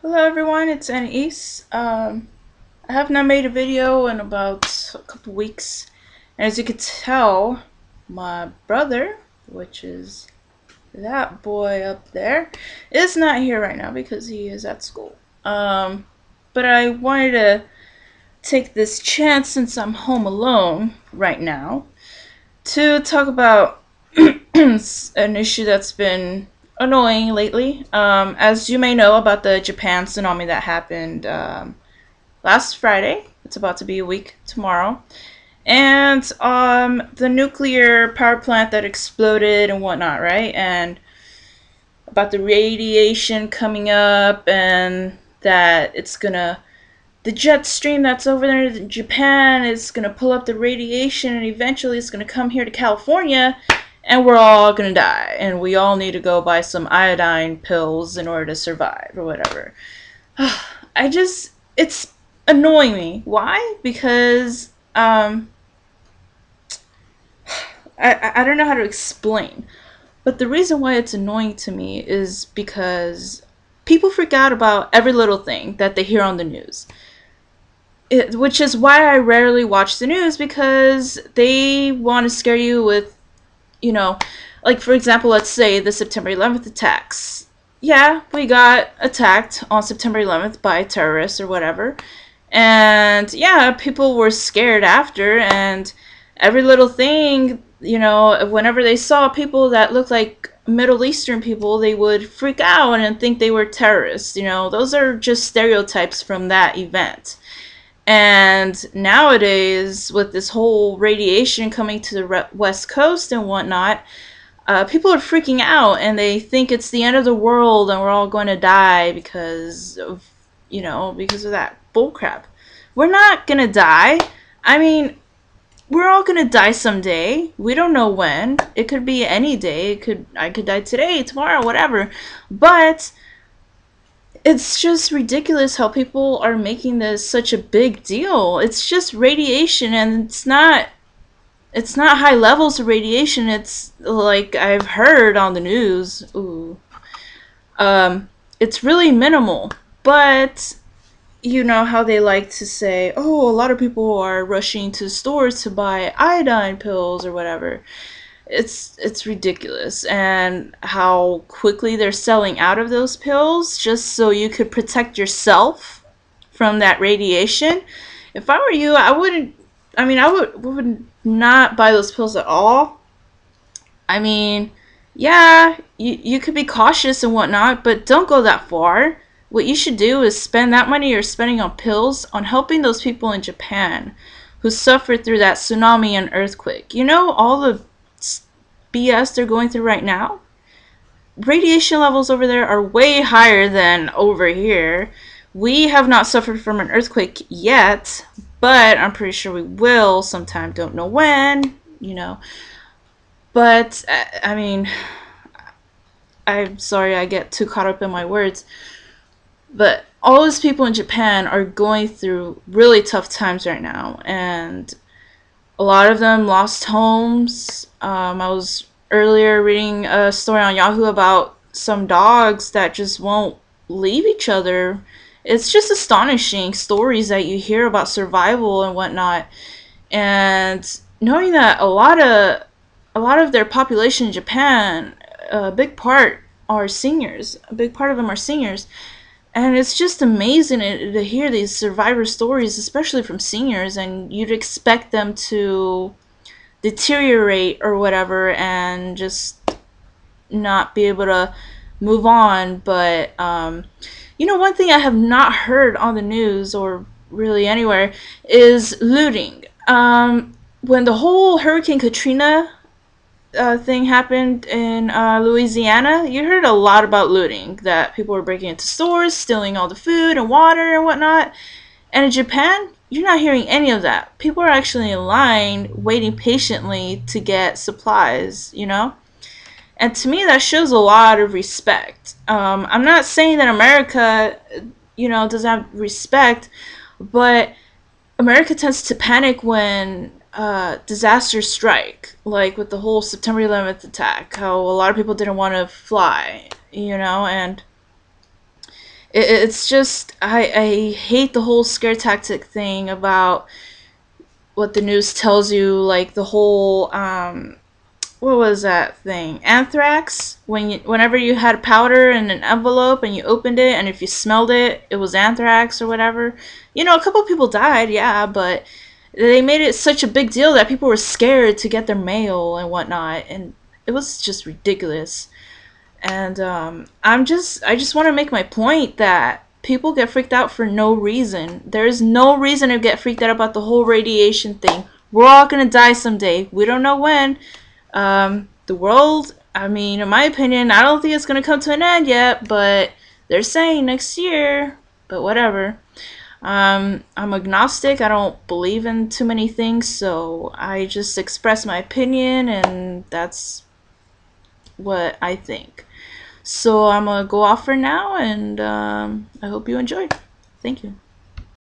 Hello everyone, it's Anais. I have not made a video in about a couple weeks, and as you could tell, my brother, which is that boy up there, is not here right now because he is at school. But I wanted to take this chance since I'm home alone right now to talk about an issue that's been annoying lately. As you may know about the Japan tsunami that happened last Friday. It's about to be a week tomorrow. And the nuclear power plant that exploded and whatnot, right? And about the radiation coming up and that it's gonna the jet stream that's over there in Japan is gonna pull up the radiation and eventually it's gonna come here to California and we're all gonna die and we all need to go buy some iodine pills in order to survive or whatever. It's annoying me. Why? Because I don't know how to explain. But the reason why it's annoying to me is because people freak out about every little thing that they hear on the news. Which is why I rarely watch the news because they want to scare you with, you know, like for example, let's say the September 11th attacks. Yeah, we got attacked on September 11th by terrorists or whatever. And yeah, people were scared after, and every little thing, whenever they saw people that looked like Middle Eastern people, they would freak out and think they were terrorists. Those are just stereotypes from that event. And nowadays, with this whole radiation coming to the West Coast and whatnot, people are freaking out and they think it's the end of the world and we're all going to die because of that bullcrap. We're not going to die. I mean, we're all going to die someday. We don't know when. It could be any day. I could die today, tomorrow, whatever. But it's just ridiculous how people are making this such a big deal. It's just radiation and it's not high levels of radiation. It's like I've heard on the news. Ooh. It's really minimal. But you know how they like to say, oh, a lot of people are rushing to stores to buy iodine pills or whatever. It's ridiculous, and how quickly they're selling out of those pills just so you could protect yourself from that radiation. If I were you, I wouldn't. I mean, I would not buy those pills at all. I mean, yeah, you could be cautious and whatnot, but don't go that far. What you should do is spend that money you're spending on pills on helping those people in Japan who suffered through that tsunami and earthquake. All the BS they're going through right now? Radiation levels over there are way higher than over here. We have not suffered from an earthquake yet, but I'm pretty sure we will sometime. Don't know when. But, I mean, I'm sorry I get too caught up in my words. But all these people in Japan are going through really tough times right now. And a lot of them lost homes. I was earlier reading a story on Yahoo about some dogs that just won't leave each other. It's just astonishing stories that you hear about survival and whatnot. And knowing that a lot of their population in Japan, a big part are seniors. A big part of them are seniors. And it's just amazing to hear these survivor stories, especially from seniors, and you'd expect them to deteriorate or whatever and just not be able to move on. But, one thing I have not heard on the news or really anywhere is looting. When the whole Hurricane Katrina thing happened in Louisiana, you heard a lot about looting, that people were breaking into stores, stealing all the food and water and whatnot. And in Japan, you're not hearing any of that. People are actually in line waiting patiently to get supplies. And to me, that shows a lot of respect. I'm not saying that America, doesn't have respect, but America tends to panic when disasters strike, like with the whole September 11th attack, how a lot of people didn't want to fly, and It's just I hate the whole scare tactic thing about what the news tells you, like the whole what was that thing? Anthrax. Whenever you had powder in an envelope and you opened it, and if you smelled it, it was anthrax or whatever. You know, a couple of people died, yeah, but they made it such a big deal that people were scared to get their mail and whatnot, and it was just ridiculous. And I just want to make my point that people get freaked out for no reason. There is no reason to get freaked out about the whole radiation thing. We're all gonna die someday. We don't know when. The world, I mean, in my opinion, I don't think it's gonna come to an end yet, but they're saying next year. But whatever. I'm agnostic. I don't believe in too many things, so I just express my opinion, and that's what I think. So I'm gonna go off for now, and I hope you enjoyed. Thank you.